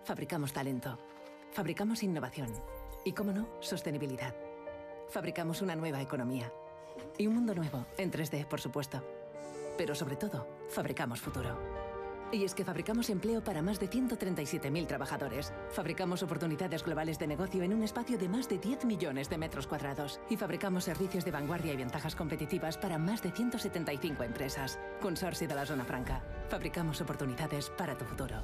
Fabricamos talento. Fabricamos innovación. Y, cómo no, sostenibilidad. Fabricamos una nueva economía. Y un mundo nuevo, en 3D, por supuesto. Pero sobre todo, fabricamos futuro. Y es que fabricamos empleo para más de 137.000 trabajadores. Fabricamos oportunidades globales de negocio en un espacio de más de 10 millones de metros cuadrados. Y fabricamos servicios de vanguardia y ventajas competitivas para más de 175 empresas. Consorcio de la Zona Franca. Fabricamos oportunidades para tu futuro.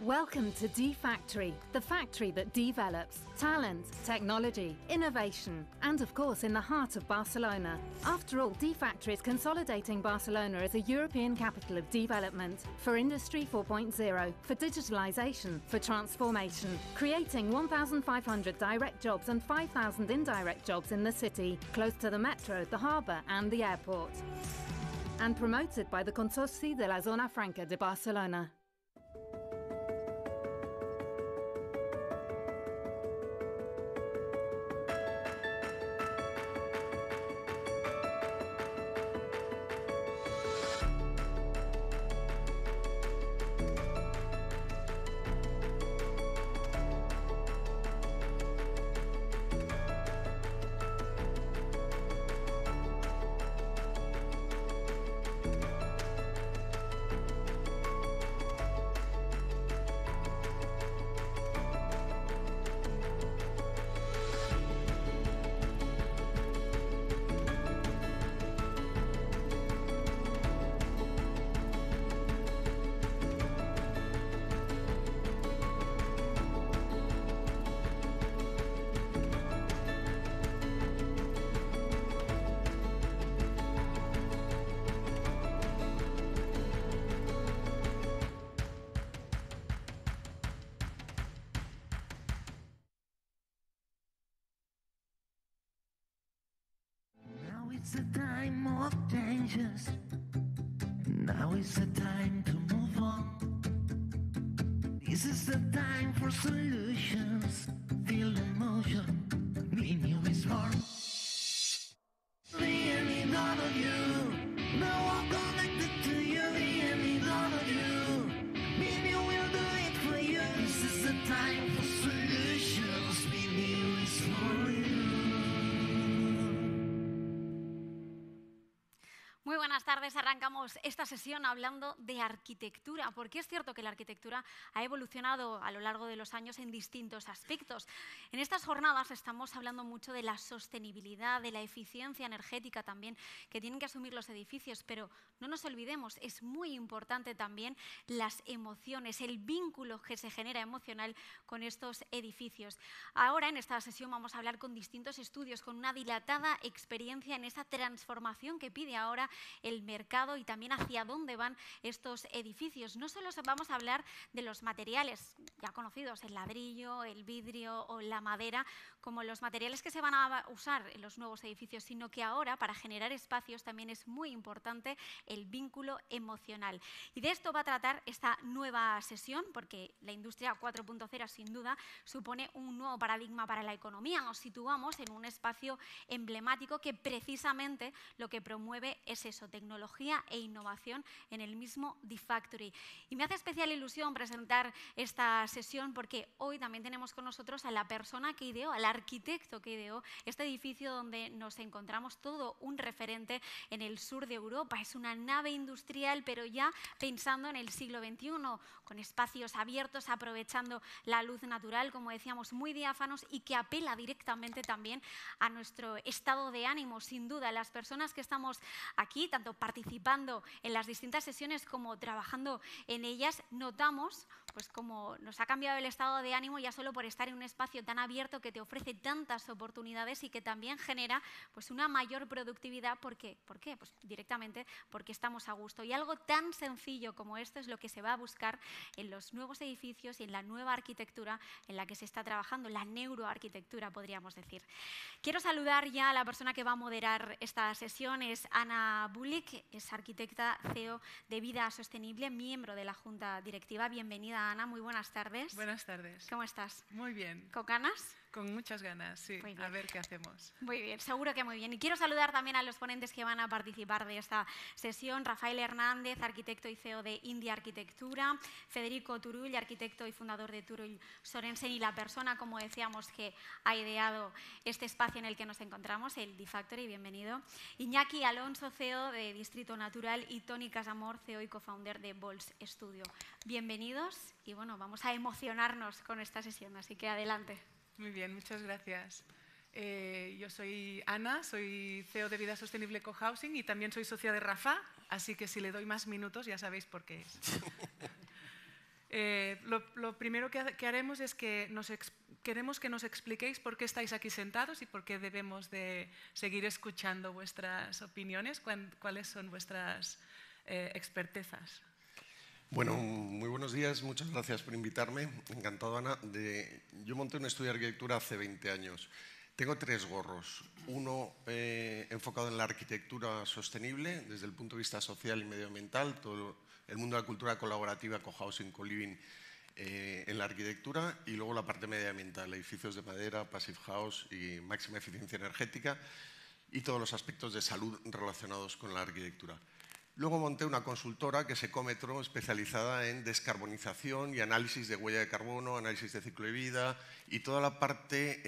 Welcome to D-Factory, the factory that develops talent, technology, innovation, and of course in the heart of Barcelona. After all, D-Factory is consolidating Barcelona as a European capital of development for Industry 4.0, for digitalization, for transformation, creating 1,500 direct jobs and 5,000 indirect jobs in the city, close to the metro, the harbour and the airport. And promoted by the Consorci de la Zona Franca de Barcelona. It's a time of changes. Now is the time to move on. This is the time for solutions. Feel the motion. Be new is born. The any none of you. No one connected to you. The any none of you. Be new will do it for you. This is the time for solutions. Be new is for you. Muy buenas tardes, arrancamos esta sesión hablando de arquitectura, porque es cierto que la arquitectura ha evolucionado a lo largo de los años en distintos aspectos. En estas jornadas estamos hablando mucho de la sostenibilidad, de la eficiencia energética también que tienen que asumir los edificios, pero no nos olvidemos, es muy importante también las emociones, el vínculo que se genera emocional con estos edificios. Ahora en esta sesión vamos a hablar con distintos estudios, con una dilatada experiencia en esa transformación que pide ahora el mercado y también hacia dónde van estos edificios. No solo vamos a hablar de los materiales ya conocidos, el ladrillo, el vidrio o la madera, como los materiales que se van a usar en los nuevos edificios, sino que ahora para generar espacios también es muy importante el vínculo emocional. Y de esto va a tratar esta nueva sesión, porque la industria 4.0 sin duda supone un nuevo paradigma para la economía. Nos situamos en un espacio emblemático que precisamente lo que promueve es eso, tecnología e innovación en el mismo D-Factory. Y me hace especial ilusión presentar esta sesión porque hoy también tenemos con nosotros a la persona que ideó, al arquitecto que ideó este edificio donde nos encontramos, todo un referente en el sur de Europa. Es una nave industrial, pero ya pensando en el siglo XXI, con espacios abiertos, aprovechando la luz natural, como decíamos, muy diáfanos y que apela directamente también a nuestro estado de ánimo. Sin duda, las personas que estamos aquí, tanto participando en las distintas sesiones como trabajando en ellas, notamos pues como nos ha cambiado el estado de ánimo ya solo por estar en un espacio tan abierto que te ofrece tantas oportunidades y que también genera pues una mayor productividad. ¿Por qué? Pues directamente porque estamos a gusto. Y algo tan sencillo como esto es lo que se va a buscar en los nuevos edificios y en la nueva arquitectura en la que se está trabajando, la neuroarquitectura, podríamos decir. Quiero saludar ya a la persona que va a moderar esta sesión, es Ana Bulik, es arquitecta CEO de Vida Sostenible, miembro de la Junta Directiva. Bienvenida, Ana, muy buenas tardes. Buenas tardes. ¿Cómo estás? Muy bien. ¿Con ganas? Con muchas ganas, sí. A ver qué hacemos. Muy bien, seguro que muy bien. Y quiero saludar también a los ponentes que van a participar de esta sesión. Rafael Hernández, arquitecto y CEO de India Arquitectura. Federico Turull, arquitecto y fundador de Turull Sorensen y la persona, como decíamos, que ha ideado este espacio en el que nos encontramos, el D-Factory, bienvenido. Iñaki Alonso, CEO de Distrito Natural y Toni Casamor, CEO y co-founder de Bols Studio. Bienvenidos y bueno, vamos a emocionarnos con esta sesión, así que adelante. Muy bien, muchas gracias. Yo soy Ana, soy CEO de Vida Sostenible Cohousing y también soy socia de Rafa, así que si le doy más minutos ya sabéis por qué es. Lo primero que haremos es que queremos que nos expliquéis por qué estáis aquí sentados y por qué debemos de seguir escuchando vuestras opiniones, cuáles son vuestras expertezas. Bueno, muy buenos días, muchas gracias por invitarme. Encantado, Ana. Yo monté un estudio de arquitectura hace 20 años. Tengo 3 gorros. Uno enfocado en la arquitectura sostenible, desde el punto de vista social y medioambiental, todo el mundo de la cultura colaborativa, cohousing, co-living en la arquitectura, y luego la parte medioambiental, edificios de madera, passive house y máxima eficiencia energética, y todos los aspectos de salud relacionados con la arquitectura. Luego monté una consultora que es Ecómetro, especializada en descarbonización y análisis de huella de carbono, análisis de ciclo de vida y toda la parte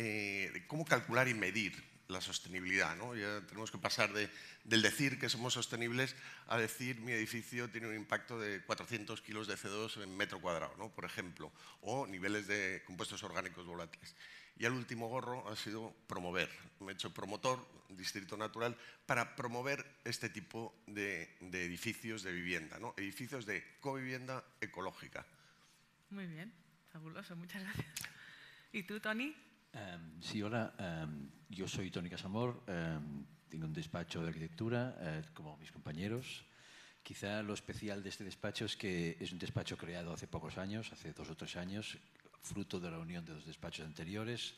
de cómo calcular y medir la sostenibilidad, ¿no? Ya tenemos que pasar del decir que somos sostenibles a decir mi edificio tiene un impacto de 400 kilos de CO2 en metro cuadrado, ¿no? Por ejemplo, o niveles de compuestos orgánicos volátiles. Y el último gorro ha sido promover. Me he hecho promotor, Distrito Natural, para promover este tipo de edificios de vivienda, ¿no? Edificios de covivienda ecológica. Muy bien, fabuloso, muchas gracias. ¿Y tú, Toni? Sí, hola. Yo soy Toni Casamor, tengo un despacho de arquitectura como mis compañeros. Quizá lo especial de este despacho es que es un despacho creado hace pocos años, hace 2 o 3 años, fruto de la unión de 2 despachos anteriores.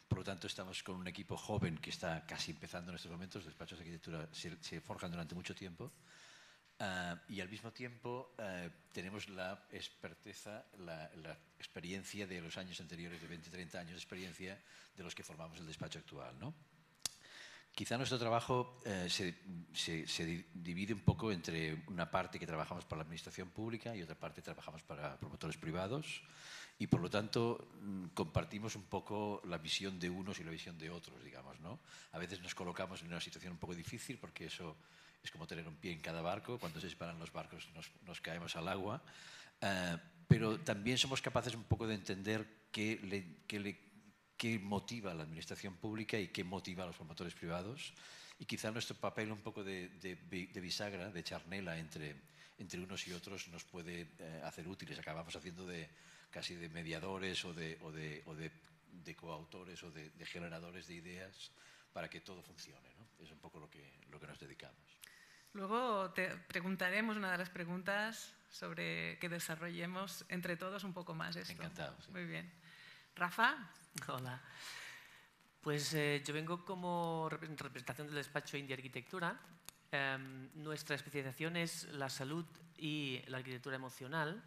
Por lo tanto, estamos con un equipo joven que está casi empezando en estos momentos. Los despachos de arquitectura se forjan durante mucho tiempo. Y al mismo tiempo tenemos la experteza, la experiencia de los años anteriores, de 20-30 años de experiencia de los que formamos el despacho actual, ¿no? Quizá nuestro trabajo se divide un poco entre una parte que trabajamos para la administración pública y otra parte trabajamos para promotores privados. Y por lo tanto compartimos un poco la visión de unos y la visión de otros, digamos, ¿no? A veces nos colocamos en una situación un poco difícil porque eso es como tener un pie en cada barco. Cuando se separan los barcos nos caemos al agua. Pero también somos capaces un poco de entender qué motiva a la administración pública y qué motiva a los promotores privados. Y quizá nuestro papel un poco de bisagra, de charnela entre unos y otros nos puede hacer útiles. Acabamos haciendo casi de mediadores o de coautores o de generadores de ideas para que todo funcione, ¿no? Es un poco lo que nos dedicamos. Luego te preguntaremos una de las preguntas sobre que desarrollemos entre todos un poco más esto. Encantado. Sí. Muy bien. Rafa. Hola. Pues yo vengo como representación del despacho India Arquitectura. Nuestra especialización es la salud y la arquitectura emocional.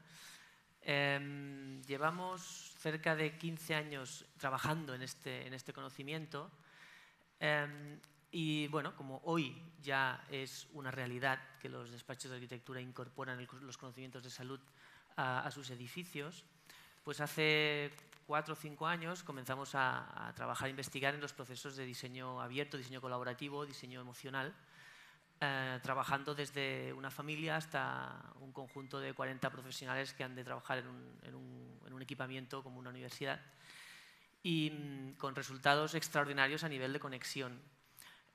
Llevamos cerca de 15 años trabajando en este conocimiento y bueno, como hoy ya es una realidad que los despachos de arquitectura incorporan los conocimientos de salud a sus edificios, pues hace 4 o 5 años comenzamos a trabajar, a investigar en los procesos de diseño abierto, diseño colaborativo, diseño emocional, trabajando desde una familia hasta un conjunto de 40 profesionales que han de trabajar en un equipamiento como una universidad y con resultados extraordinarios a nivel de conexión.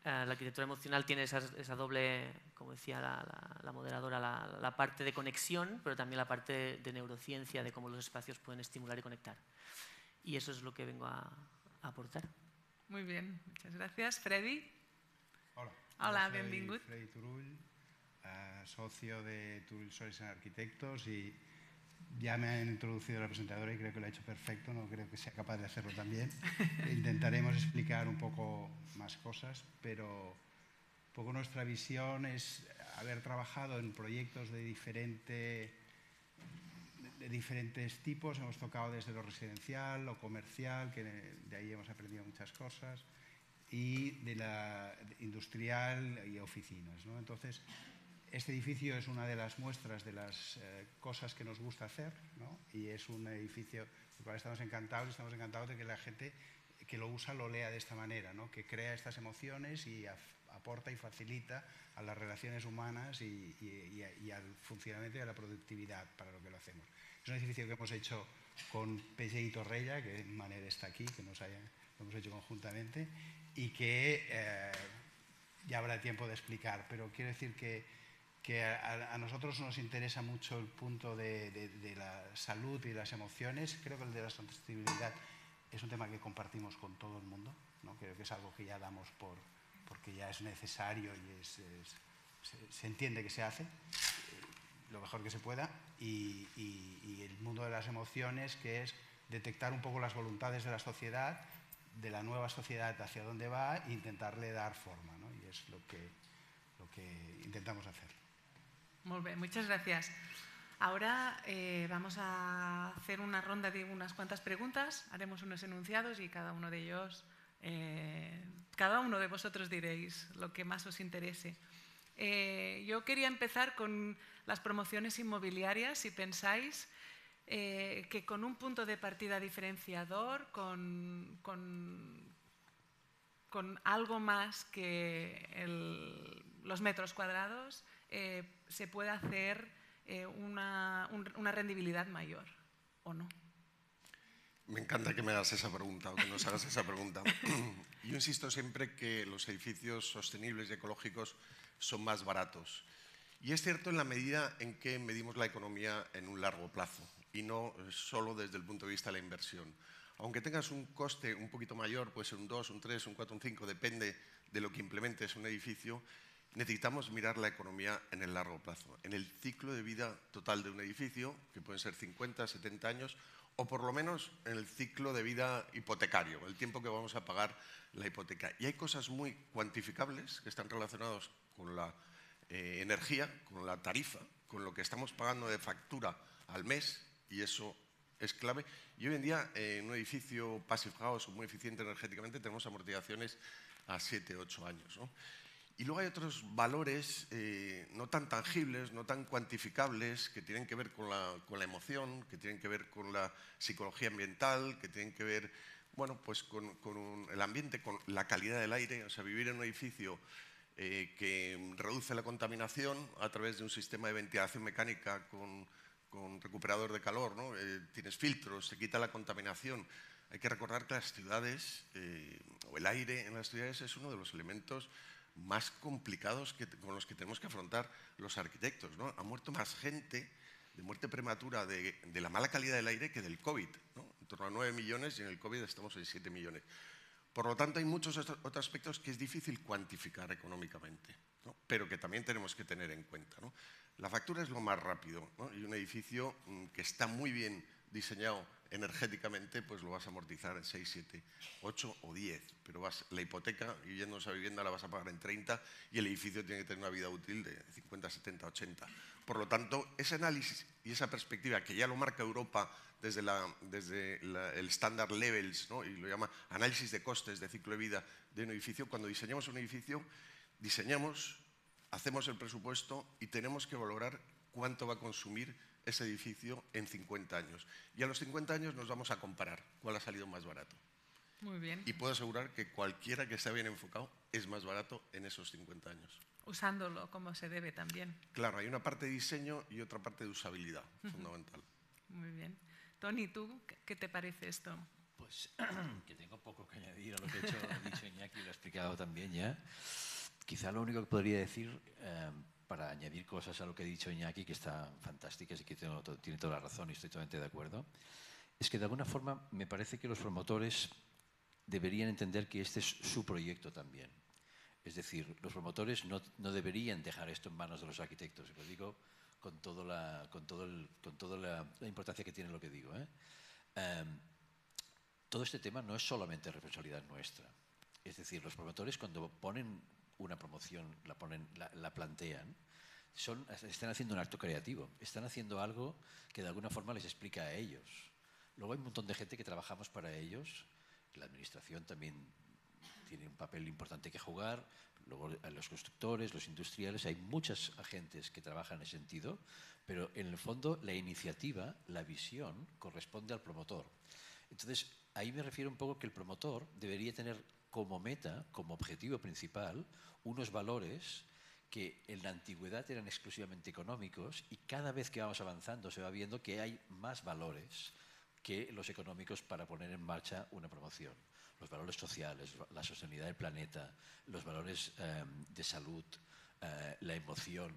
La arquitectura emocional tiene esa doble, como decía la moderadora, la parte de conexión, pero también la parte de neurociencia, de cómo los espacios pueden estimular y conectar. Y eso es lo que vengo a aportar. Muy bien, muchas gracias. Freddy. Hola. Hola, soy benvingut. Freddy Turull, socio de Turull Sorensen Arquitectos y ya me han introducido la presentadora y creo que lo ha hecho perfecto, no creo que sea capaz de hacerlo también. Intentaremos explicar un poco más cosas, pero un poco nuestra visión es haber trabajado en proyectos de diferentes tipos, hemos tocado desde lo residencial, lo comercial, que de ahí hemos aprendido muchas cosas, y de la industrial y oficinas, ¿no? Entonces, este edificio es una de las muestras de las cosas que nos gusta hacer, ¿no? Y es un edificio del cual estamos encantados de que la gente que lo usa lo lea de esta manera, ¿no? Que crea estas emociones y aporta y facilita a las relaciones humanas y al funcionamiento y a la productividad para lo que lo hacemos. Es un edificio que hemos hecho con Pellé y Torrella, que de manera está aquí, que lo hemos hecho conjuntamente, y que ya habrá tiempo de explicar, pero quiero decir que a nosotros nos interesa mucho el punto de la salud y de las emociones. Creo que el de la sostenibilidad es un tema que compartimos con todo el mundo, ¿no? Creo que es algo que ya damos porque ya es necesario y se entiende que se hace lo mejor que se pueda, y el mundo de las emociones, que es detectar un poco las voluntades de la sociedad, de la nueva sociedad hacia dónde va, e intentarle dar forma, ¿no? Y es lo que intentamos hacer. Muy bien, muchas gracias. Ahora vamos a hacer una ronda de unas cuantas preguntas, haremos unos enunciados y cada uno de ellos, cada uno de vosotros diréis lo que más os interese. Yo quería empezar con las promociones inmobiliarias. Si pensáis que con un punto de partida diferenciador, con algo más que los metros cuadrados, se puede hacer una rendibilidad mayor, ¿o no? Me encanta que me hagas esa pregunta, o que nos hagas esa pregunta. Yo insisto siempre que los edificios sostenibles y ecológicos son más baratos. Y es cierto en la medida en que medimos la economía en un largo plazo y no solo desde el punto de vista de la inversión. Aunque tengas un coste un poquito mayor, puede ser un 2, un 3, un 4, un 5, depende de lo que implementes un edificio, necesitamos mirar la economía en el largo plazo, en el ciclo de vida total de un edificio, que pueden ser 50, 70 años, o por lo menos en el ciclo de vida hipotecario, el tiempo que vamos a pagar la hipoteca. Y hay cosas muy cuantificables que están relacionadas con la energía, con la tarifa, con lo que estamos pagando de factura al mes, y eso es clave. Y hoy en día en un edificio Passive House muy eficiente energéticamente tenemos amortizaciones a 7, 8 años, ¿no? Y luego hay otros valores no tan tangibles, no tan cuantificables, que tienen que ver con la emoción, que tienen que ver con la psicología ambiental, que tienen que ver, bueno, pues con el ambiente, con la calidad del aire. O sea, vivir en un edificio que reduce la contaminación a través de un sistema de ventilación mecánica con recuperador de calor, ¿no? Tienes filtros, se quita la contaminación. Hay que recordar que las ciudades, o el aire en las ciudades, es uno de los elementos más complicados con los que tenemos que afrontar los arquitectos, ¿no? Ha muerto más gente de muerte prematura de la mala calidad del aire que del COVID, ¿no? En torno a 9 millones y en el COVID estamos en 7 millones. Por lo tanto, hay muchos otros aspectos que es difícil cuantificar económicamente, ¿no? Pero que también tenemos que tener en cuenta, ¿no? La factura es lo más rápido, ¿no? Y un edificio que está muy bien diseñado energéticamente, pues lo vas a amortizar en 6, 7, 8 o 10. Pero la hipoteca, viviendo esa vivienda, la vas a pagar en 30 y el edificio tiene que tener una vida útil de 50, 70, 80. Por lo tanto, ese análisis y esa perspectiva que ya lo marca Europa desde el Standard Levels, ¿no? Y lo llama análisis de costes de ciclo de vida de un edificio, cuando diseñamos un edificio, hacemos el presupuesto y tenemos que valorar cuánto va a consumir ese edificio en 50 años. Y a los 50 años nos vamos a comparar cuál ha salido más barato. Muy bien. Y puedo asegurar que cualquiera que esté bien enfocado es más barato en esos 50 años. Usándolo como se debe también. Claro, hay una parte de diseño y otra parte de usabilidad, fundamental. Muy bien. Tony, ¿tú qué te parece esto? Pues que tengo poco que añadir a lo que ha dicho Iñaki, lo ha explicado también ya. Quizá lo único que podría decir, para añadir cosas a lo que ha dicho Iñaki, que está fantásticas y que tiene toda la razón y estoy totalmente de acuerdo, es que de alguna forma me parece que los promotores deberían entender que este es su proyecto también. Es decir, los promotores no deberían dejar esto en manos de los arquitectos, y lo digo con toda la importancia que tiene lo que digo, todo este tema no es solamente responsabilidad nuestra. Es decir, los promotores cuando ponen una promoción, la plantean, están haciendo un acto creativo, están haciendo algo que de alguna forma les explica a ellos. Luego hay un montón de gente que trabajamos para ellos, la administración también tiene un papel importante que jugar, luego los constructores, los industriales, hay muchos agentes que trabajan en ese sentido, pero en el fondo la iniciativa, la visión, corresponde al promotor. Entonces, ahí me refiero un poco que el promotor debería tener como meta, como objetivo principal, unos valores que en la antigüedad eran exclusivamente económicos y cada vez que vamos avanzando se va viendo que hay más valores que los económicos para poner en marcha una promoción. Los valores sociales, la sostenibilidad del planeta, los valores de salud, la emoción,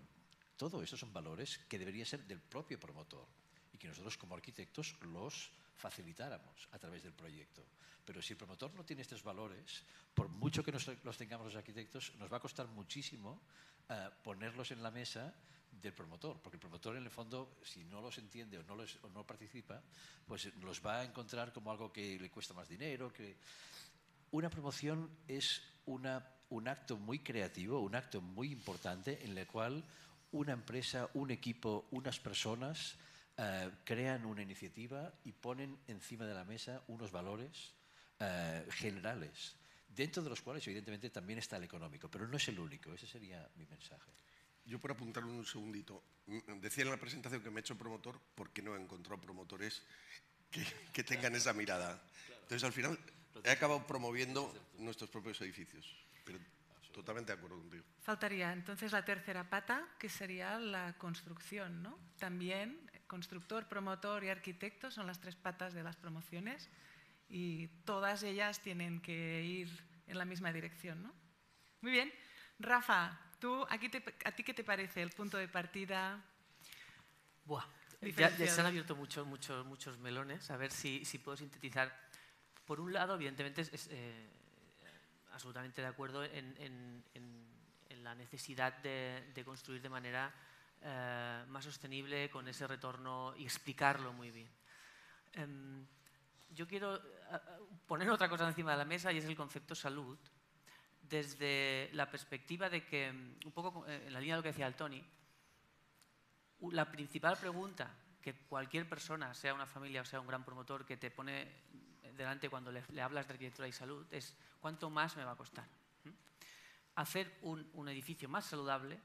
todo eso son valores que deberían ser del propio promotor y que nosotros como arquitectos los facilitáramos a través del proyecto. Pero si el promotor no tiene estos valores, por mucho que los tengamos los arquitectos, nos va a costar muchísimo ponerlos en la mesa del promotor, porque el promotor en el fondo, si no los entiende o no participa, pues los va a encontrar como algo que le cuesta más dinero. Una promoción es un acto muy creativo, un acto muy importante en el cual una empresa, un equipo, unas personas crean una iniciativa y ponen encima de la mesa unos valores generales, dentro de los cuales evidentemente también está el económico, pero no es el único. Ese sería mi mensaje. Yo, por apuntar un segundito, decía en la presentación que me he hecho promotor porque no he encontrado promotores que tengan esa mirada. Entonces, al final, he acabado promoviendo nuestros propios edificios. Pero totalmente de acuerdo contigo. Faltaría entonces la tercera pata, que sería la construcción, ¿no? También constructor, promotor y arquitecto son las tres patas de las promociones y todas ellas tienen que ir en la misma dirección, ¿no? Muy bien. Rafa, ¿a ti qué te parece el punto de partida? Buah, ya se han abierto muchos melones. A ver si puedo sintetizar. Por un lado, evidentemente, es absolutamente de acuerdo en la necesidad de construir de manera más sostenible, con ese retorno, y explicarlo muy bien. Yo quiero poner otra cosa encima de la mesa y es el concepto salud, desde la perspectiva de que, un poco en la línea de lo que decía el Tony, la principal pregunta que cualquier persona, sea una familia o sea un gran promotor, que te pone delante cuando le hablas de arquitectura y salud es: ¿cuánto más me va a costar? Hacer un edificio más saludable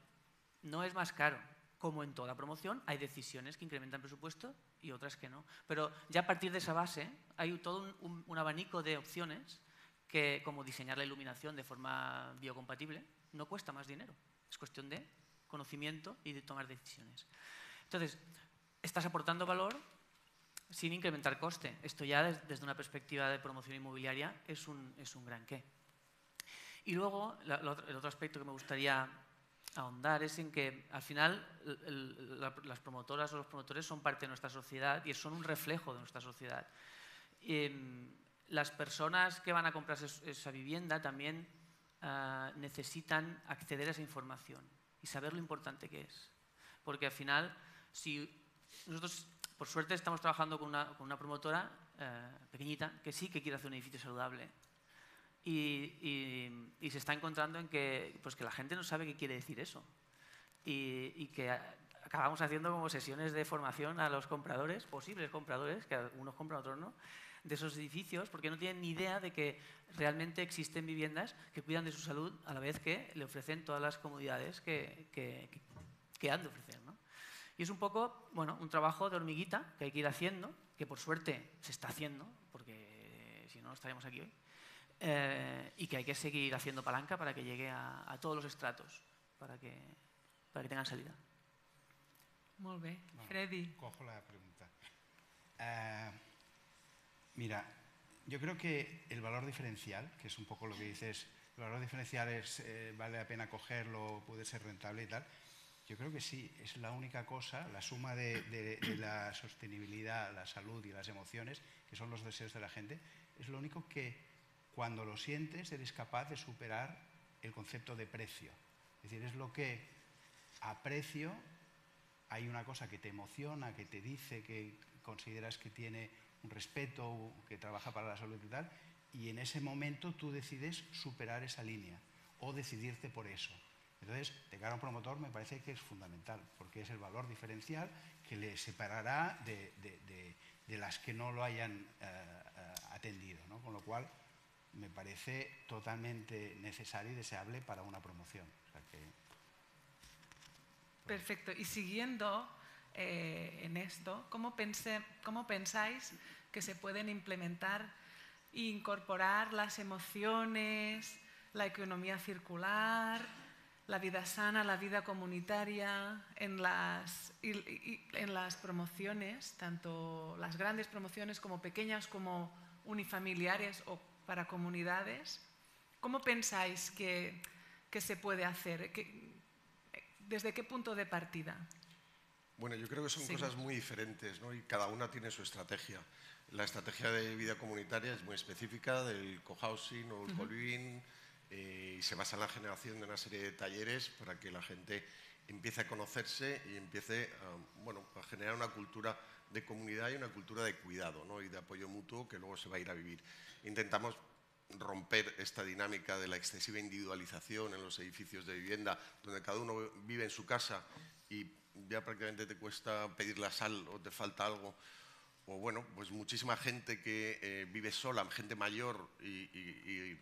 no es más caro. Como en toda promoción, hay decisiones que incrementan presupuesto y otras que no. Pero ya a partir de esa base hay todo un abanico de opciones que, como diseñar la iluminación de forma biocompatible, no cuesta más dinero. Es cuestión de conocimiento y de tomar decisiones. Entonces, estás aportando valor sin incrementar coste. Esto ya desde una perspectiva de promoción inmobiliaria es un gran qué. Y luego, el otro aspecto que me gustaría ahondar es en que al final las promotoras o los promotores son parte de nuestra sociedad y son un reflejo de nuestra sociedad. Las personas que van a comprar esa vivienda también necesitan acceder a esa información y saber lo importante que es. Porque al final, si nosotros, por suerte, estamos trabajando con una promotora pequeñita que sí que quiere hacer un edificio saludable y se está encontrando en que la gente no sabe qué quiere decir eso y que acabamos haciendo como sesiones de formación a los compradores, posibles compradores, que algunos compran, otros no, de esos edificios, porque no tienen ni idea de que realmente existen viviendas que cuidan de su salud a la vez que le ofrecen todas las comodidades que han de ofrecer, ¿no? Y es un poco, bueno, un trabajo de hormiguita que hay que ir haciendo, que por suerte se está haciendo, porque si no, no estaríamos aquí hoy, y que hay que seguir haciendo palanca para que llegue a todos los estratos, para que tengan salida. Muy bien. Freddy. Cojo la pregunta. Mira, yo creo que el valor diferencial, que es un poco lo que dices, el valor diferencial es vale la pena cogerlo, puede ser rentable y tal. Yo creo que sí, es la única cosa, la suma de la sostenibilidad, la salud y las emociones, que son los deseos de la gente, es lo único que cuando lo sientes eres capaz de superar el concepto de precio. Es decir, es lo que a precio hay una cosa que te emociona, que te dice, que consideras que tiene un respeto, que trabaja para la salud y tal, y en ese momento tú decides superar esa línea o decidirte por eso. Entonces, de cara a un promotor me parece que es fundamental, porque es el valor diferencial que le separará de las que no lo hayan atendido, ¿no? Con lo cual, me parece totalmente necesario y deseable para una promoción. O sea que... Perfecto. Y siguiendo en esto, ¿cómo pensáis que se pueden implementar e incorporar las emociones, la economía circular, la vida sana, la vida comunitaria en las promociones, tanto las grandes promociones como pequeñas, como unifamiliares o para comunidades? ¿Cómo pensáis que se puede hacer? ¿Desde qué punto de partida? Bueno, yo creo que son cosas muy diferentes, ¿no? Y cada una tiene su estrategia. La estrategia de vida comunitaria es muy específica del cohousing o el co-living, y se basa en la generación de una serie de talleres para que la gente empiece a conocerse y empiece a generar una cultura de comunidad y una cultura de cuidado, ¿no? Y de apoyo mutuo que luego se va a ir a vivir. Intentamos romper esta dinámica de la excesiva individualización en los edificios de vivienda, donde cada uno vive en su casa y ya prácticamente te cuesta pedir la sal o te falta algo. O bueno, pues muchísima gente que vive sola, gente mayor y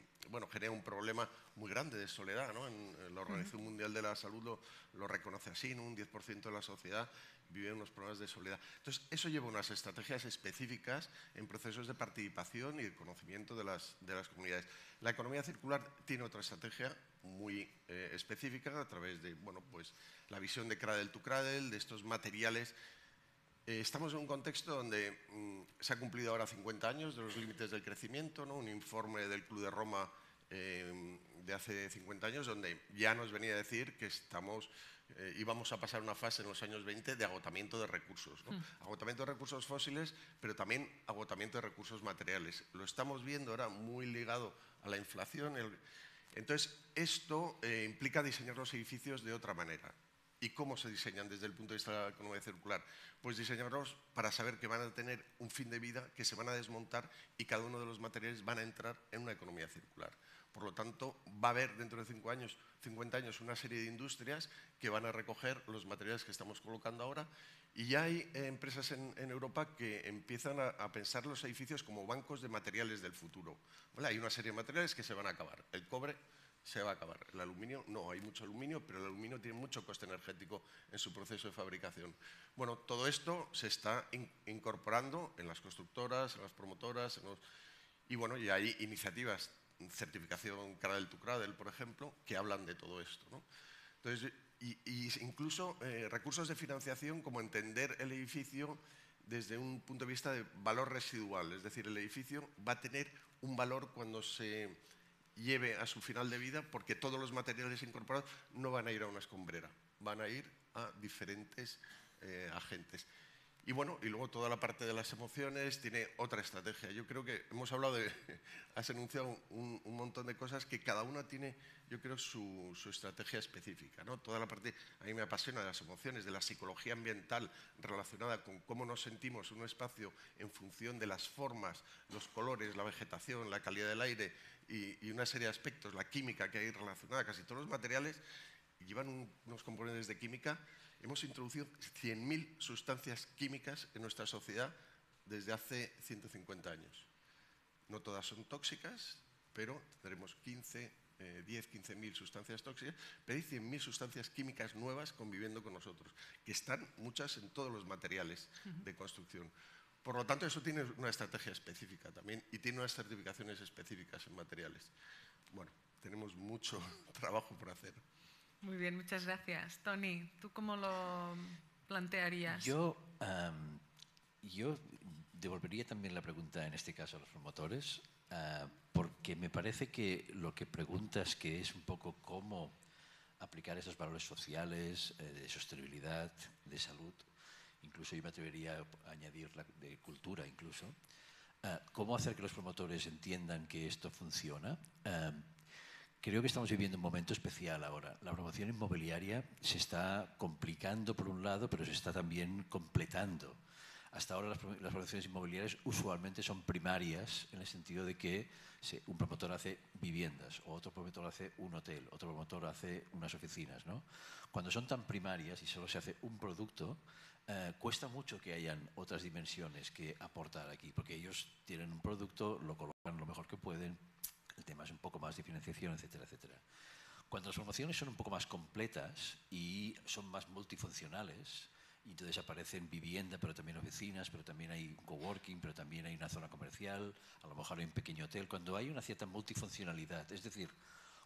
genera un problema muy grande de soledad, ¿no? En la Organización Mundial de la Salud lo reconoce así, ¿no? Un 10% de la sociedad vive unos problemas de soledad. Entonces, eso lleva unas estrategias específicas en procesos de participación y de conocimiento de las comunidades. La economía circular tiene otra estrategia muy específica a través de la visión de Cradle to Cradle, de estos materiales. Estamos en un contexto donde se ha cumplido ahora 50 años de los límites del crecimiento, ¿no? Un informe del Club de Roma de hace 50 años donde ya nos venía a decir que íbamos a pasar una fase en los años 20 de agotamiento de recursos, ¿no? Agotamiento de recursos fósiles, pero también agotamiento de recursos materiales. Lo estamos viendo ahora muy ligado a la inflación. Entonces, esto implica diseñar los edificios de otra manera. ¿Y cómo se diseñan desde el punto de vista de la economía circular? Pues diseñarlos para saber que van a tener un fin de vida, que se van a desmontar y cada uno de los materiales van a entrar en una economía circular. Por lo tanto, va a haber dentro de 50 años una serie de industrias que van a recoger los materiales que estamos colocando ahora, y ya hay empresas en Europa que empiezan a pensar los edificios como bancos de materiales del futuro. ¿Vale? Hay una serie de materiales que se van a acabar. El cobre se va a acabar. El aluminio, no, hay mucho aluminio, pero el aluminio tiene mucho coste energético en su proceso de fabricación. Bueno, todo esto se está incorporando en las constructoras, en las promotoras, y hay iniciativas, certificación Cradle to Cradle, por ejemplo, que hablan de todo esto, ¿no? Entonces, incluso recursos de financiación, como entender el edificio desde un punto de vista de valor residual, es decir, el edificio va a tener un valor cuando se lleve a su final de vida, porque todos los materiales incorporados no van a ir a una escombrera, van a ir a diferentes agentes. Y luego toda la parte de las emociones tiene otra estrategia. Yo creo que hemos hablado has enunciado un montón de cosas que cada una tiene, yo creo, su estrategia específica, ¿no? Toda la parte, a mí me apasiona, de las emociones, de la psicología ambiental relacionada con cómo nos sentimos en un espacio en función de las formas, los colores, la vegetación, la calidad del aire y una serie de aspectos, la química que hay relacionada. Casi todos los materiales llevan unos componentes de química. Hemos introducido 100.000 sustancias químicas en nuestra sociedad desde hace 150 años. No todas son tóxicas, pero tendremos 10-15.000 sustancias tóxicas, pero hay 100.000 sustancias químicas nuevas conviviendo con nosotros, que están muchas en todos los materiales de construcción. Por lo tanto, eso tiene una estrategia específica también y tiene unas certificaciones específicas en materiales. Bueno, tenemos mucho trabajo por hacer. Muy bien, muchas gracias. Toni, ¿tú cómo lo plantearías? Yo devolvería también la pregunta, en este caso a los promotores, porque me parece que lo que preguntas, que es un poco cómo aplicar esos valores sociales, de sostenibilidad, de salud, incluso yo me atrevería a añadir de cultura incluso, cómo hacer que los promotores entiendan que esto funciona. Creo que estamos viviendo un momento especial ahora. La promoción inmobiliaria se está complicando por un lado, pero se está también completando. Hasta ahora las promociones inmobiliarias usualmente son primarias en el sentido de que un promotor hace viviendas, o otro promotor hace un hotel, otro promotor hace unas oficinas, ¿no? Cuando son tan primarias y solo se hace un producto, cuesta mucho que hayan otras dimensiones que aportar aquí, porque ellos tienen un producto, lo colocan lo mejor que pueden, el tema es un poco más de financiación, etcétera, etcétera. Cuando las promociones son un poco más completas y son más multifuncionales, y entonces aparecen vivienda, pero también oficinas, pero también hay un coworking, pero también hay una zona comercial, a lo mejor hay un pequeño hotel, cuando hay una cierta multifuncionalidad, es decir,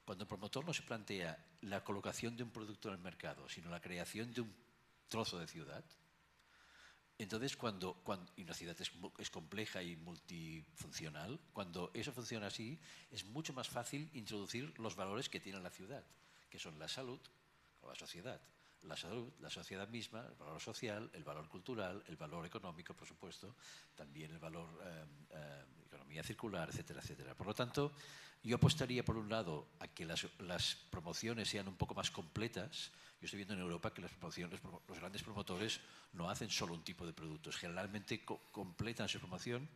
cuando el promotor no se plantea la colocación de un producto en el mercado, sino la creación de un trozo de ciudad, entonces y una ciudad es compleja y multifuncional, cuando eso funciona así, es mucho más fácil introducir los valores que tiene la ciudad, que son la salud o la sociedad. La salud, la sociedad misma, el valor social, el valor cultural, el valor económico, por supuesto, también el valor economía circular, etcétera, etcétera. Por lo tanto, yo apostaría, por un lado, a que las promociones sean un poco más completas. Yo estoy viendo en Europa que los grandes promotores no hacen solo un tipo de productos. Generalmente completan su promoción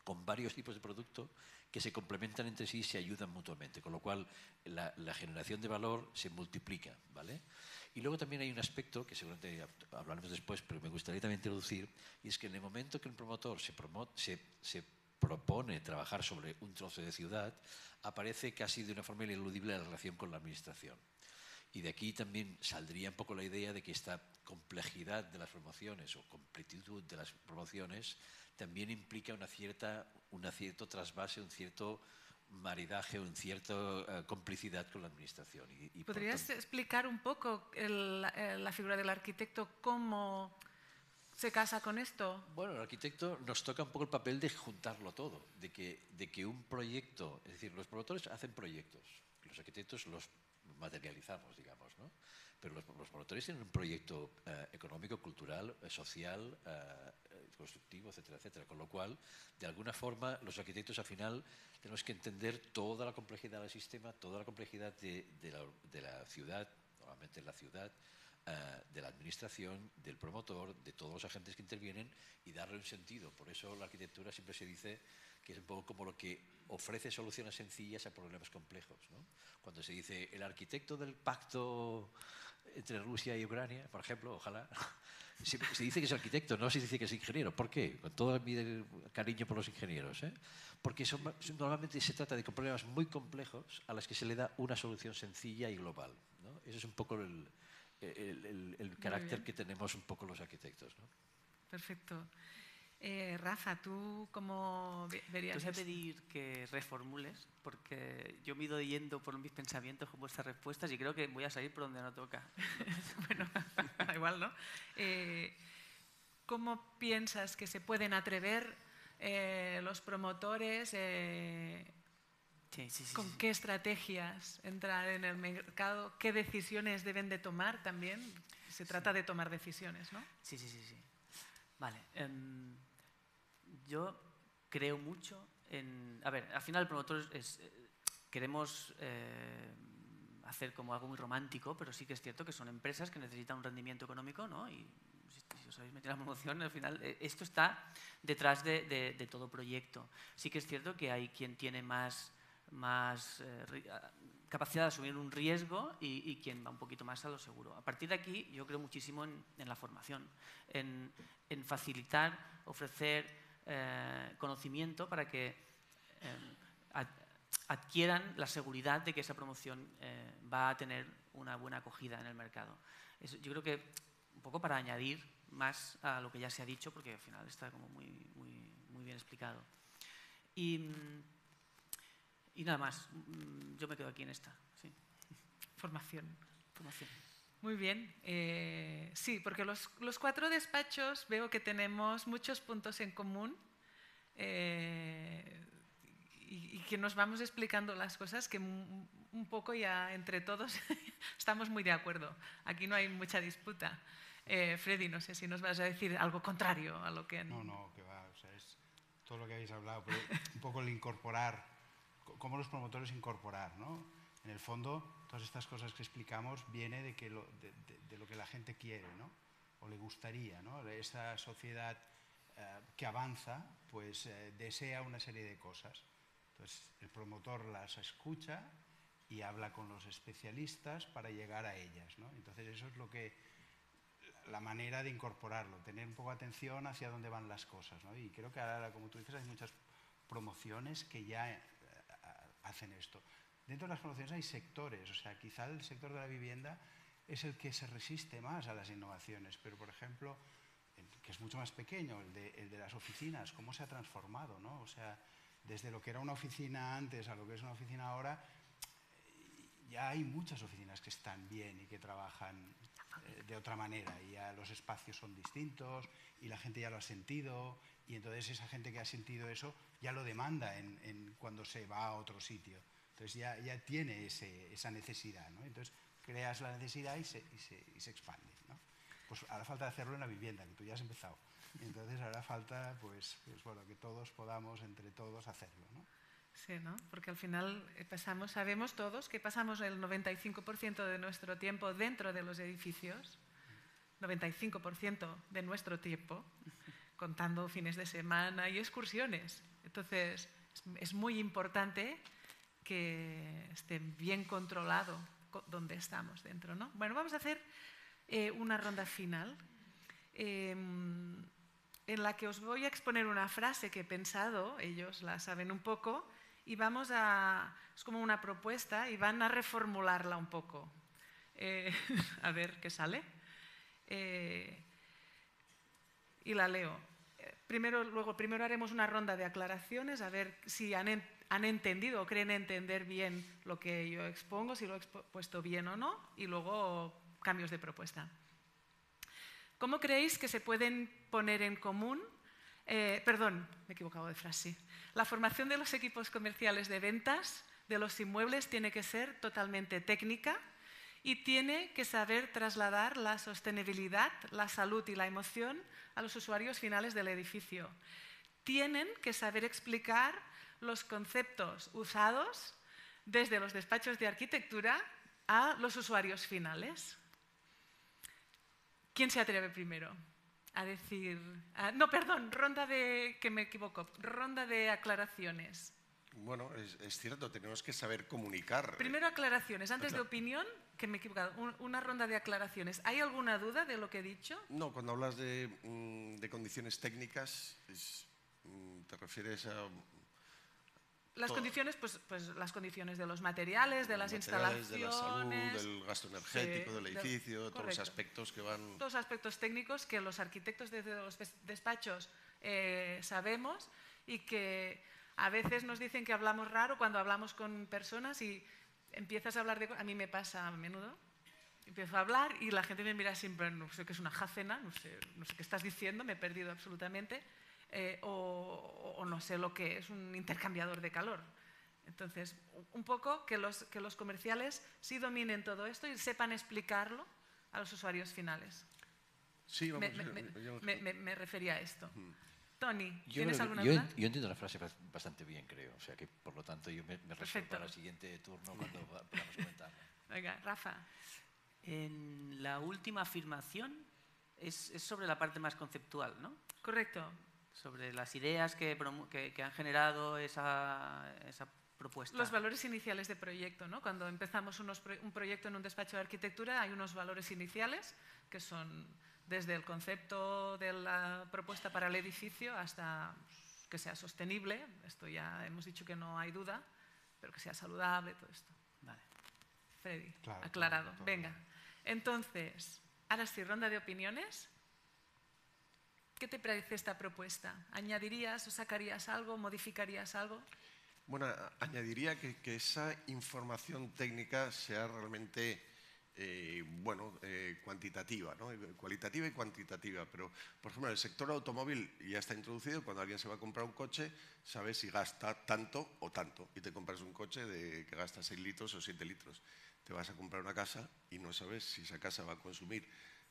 con varios tipos de producto que se complementan entre sí y se ayudan mutuamente, con lo cual la generación de valor se multiplica, ¿vale? Y luego también hay un aspecto que seguramente hablaremos después, pero me gustaría también introducir, y es que en el momento que un promotor se propone trabajar sobre un trozo de ciudad, aparece casi de una forma ineludible la relación con la administración. Y de aquí también saldría un poco la idea de que esta complejidad de las promociones o completitud de las promociones también implica una cierto trasvase, un cierto maridaje, una cierta complicidad con la administración. ¿Podrías explicar un poco la figura del arquitecto, cómo se casa con esto? Bueno, el arquitecto nos toca un poco el papel de juntarlo todo, de que un proyecto, es decir, los promotores hacen proyectos, los arquitectos los materializamos, digamos, ¿no? Pero los promotores tienen un proyecto económico, cultural, social, constructivo, etcétera, etcétera. Con lo cual, de alguna forma, los arquitectos al final tenemos que entender toda la complejidad del sistema, toda la complejidad de la ciudad, normalmente la ciudad, de la administración, del promotor, de todos los agentes que intervienen y darle un sentido. Por eso la arquitectura siempre se dice que es un poco como lo que ofrece soluciones sencillas a problemas complejos, ¿no? Cuando se dice el arquitecto del pacto entre Rusia y Ucrania, por ejemplo, ojalá, se dice que es arquitecto, no se dice que es ingeniero. ¿Por qué? Con todo mi cariño por los ingenieros, ¿eh? Porque normalmente se trata de problemas muy complejos a los que se le da una solución sencilla y global, ¿no? Eso es un poco el carácter que tenemos un poco los arquitectos, ¿no? Perfecto. Rafa, ¿tú cómo verías Te voy a esto? pedir que reformules, porque yo me he ido yendo por mis pensamientos con vuestras respuestas y creo que voy a salir por donde no toca. Bueno, da igual, ¿no? ¿Cómo piensas que se pueden atrever los promotores? ¿Con qué estrategias entrar en el mercado? ¿Qué decisiones deben de tomar también? Se trata de tomar decisiones, ¿no? Sí. Vale. Yo creo mucho en... A ver, al final el promotor queremos hacer como algo muy romántico, pero sí que es cierto que son empresas que necesitan un rendimiento económico, ¿no? Y si os habéis metido en la promoción, al final esto está detrás de todo proyecto. Sí que es cierto que hay quien tiene más capacidad de asumir un riesgo y quien va un poquito más a lo seguro. A partir de aquí yo creo muchísimo en la formación, en facilitar, ofrecer conocimiento para que adquieran la seguridad de que esa promoción va a tener una buena acogida en el mercado. Yo creo que un poco para añadir más a lo que ya se ha dicho, porque al final está como muy bien explicado. Y nada más, yo me quedo aquí en esta. Sí. Formación. Muy bien. Sí, porque los cuatro despachos veo que tenemos muchos puntos en común y que nos vamos explicando las cosas que un poco ya entre todos estamos muy de acuerdo. Aquí no hay mucha disputa. Freddy, no sé si nos vas a decir algo contrario a lo que... No, que va. O sea, es todo lo que habéis hablado, pero un poco el incorporar, cómo los promotores incorporar, ¿no? En el fondo, todas estas cosas que explicamos viene de lo que la gente quiere, ¿no? O le gustaría, ¿no? Esa sociedad que avanza, pues desea una serie de cosas. Entonces, el promotor las escucha y habla con los especialistas para llegar a ellas, ¿no? Entonces, eso es la manera de incorporarlo, tener un poco de atención hacia dónde van las cosas, ¿no? Y creo que ahora, como tú dices, hay muchas promociones que ya hacen esto. Dentro de las promociones hay sectores, o sea, quizá el sector de la vivienda es el que se resiste más a las innovaciones, pero, por ejemplo, que es mucho más pequeño, el de las oficinas, cómo se ha transformado, ¿no? O sea, desde lo que era una oficina antes a lo que es una oficina ahora, ya hay muchas oficinas que están bien y que trabajan de otra manera, y ya los espacios son distintos y la gente ya lo ha sentido, y entonces esa gente que ha sentido eso ya lo demanda cuando se va a otro sitio. Entonces ya tiene esa necesidad, ¿no? Entonces creas la necesidad y se expande, ¿no? Pues hará falta hacerlo en la vivienda, que tú ya has empezado. Y entonces hará falta pues bueno, que todos podamos, entre todos, hacerlo, ¿no? Sí, ¿no? Porque al final sabemos todos que pasamos el 95% de nuestro tiempo dentro de los edificios, 95% de nuestro tiempo, contando fines de semana y excursiones. Entonces, es muy importante que esté bien controlado donde estamos dentro, ¿no? Bueno, vamos a hacer una ronda final en la que os voy a exponer una frase que he pensado, ellos la saben un poco, y es como una propuesta y van a reformularla un poco. A ver qué sale. Y la leo. Primero haremos una ronda de aclaraciones, a ver si han entendido o creen entender bien lo que yo expongo, si lo he puesto bien o no, y luego cambios de propuesta. ¿Cómo creéis que se pueden poner en común? Perdón, me he equivocado de frase. La formación de los equipos comerciales de ventas de los inmuebles tiene que ser totalmente técnica y tiene que saber trasladar la sostenibilidad, la salud y la emoción a los usuarios finales del edificio. Tienen que saber explicar los conceptos usados desde los despachos de arquitectura a los usuarios finales. ¿Quién se atreve primero a decir? No, perdón, que me equivoco, ronda de aclaraciones. Bueno, es cierto, tenemos que saber comunicar. Primero aclaraciones, antes de opinión, que me he equivocado, una ronda de aclaraciones. ¿Hay alguna duda de lo que he dicho? No, cuando hablas de condiciones técnicas, ¿te refieres a...? Las condiciones, pues las condiciones de los materiales, de las instalaciones, de la salud, del gasto energético, del edificio, todos los aspectos que van... Todos los aspectos técnicos que los arquitectos desde los despachos sabemos y que a veces nos dicen que hablamos raro cuando hablamos con personas y empiezas a hablar de... A mí me pasa a menudo. Empiezo a hablar y la gente me mira siempre, no sé qué es una jacena, no sé qué estás diciendo, me he perdido absolutamente. O no sé lo que es un intercambiador de calor. Entonces, un poco que los comerciales sí dominen todo esto y sepan explicarlo a los usuarios finales. Sí, vamos, me refería a esto. Tony, ¿tienes alguna duda? Yo entiendo la frase bastante bien, creo. O sea que, por lo tanto, yo me reservo para el siguiente turno cuando podamos comentarla. Venga, Rafa. En la última afirmación es sobre la parte más conceptual, ¿no? Correcto. Sobre las ideas que han generado esa propuesta. Los valores iniciales de proyecto, ¿no? Cuando empezamos un proyecto en un despacho de arquitectura hay unos valores iniciales que son desde el concepto de la propuesta para el edificio hasta que sea sostenible. Esto ya hemos dicho que no hay duda, pero que sea saludable, todo esto. Vale. Freddy, claro, aclarado. todo. Venga. Entonces, ahora sí, ronda de opiniones. ¿Qué te parece esta propuesta? ¿Añadirías o sacarías algo? ¿Modificarías algo? Bueno, añadiría que esa información técnica sea realmente cuantitativa, ¿no? Cualitativa y cuantitativa. Pero, por ejemplo, en el sector automóvil ya está introducido. Cuando alguien se va a comprar un coche, sabes si gasta tanto o tanto. Y te compras un coche que gasta 6 litros o 7 litros. Te vas a comprar una casa y no sabes si esa casa va a consumir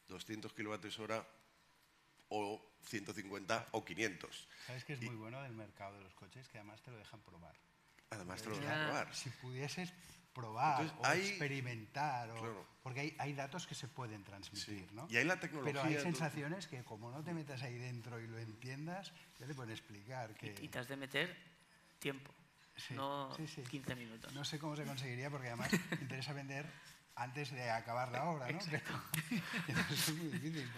200 kWh o 150 o 500. ¿Sabes qué es muy bueno del mercado de los coches? Que además te lo dejan probar. Además te lo dejan probar. Si pudieses probar Entonces, o experimentar, claro. porque hay datos que se pueden transmitir, Sí. ¿no? Y hay la tecnología. Pero hay sensaciones que como no te metas ahí dentro y lo entiendas, ya te pueden explicar que... Y te has de meter tiempo, Sí, no sí. 15 minutos. No sé cómo se conseguiría, porque además me interesa vender antes de acabar la obra, ¿no? Es muy difícil,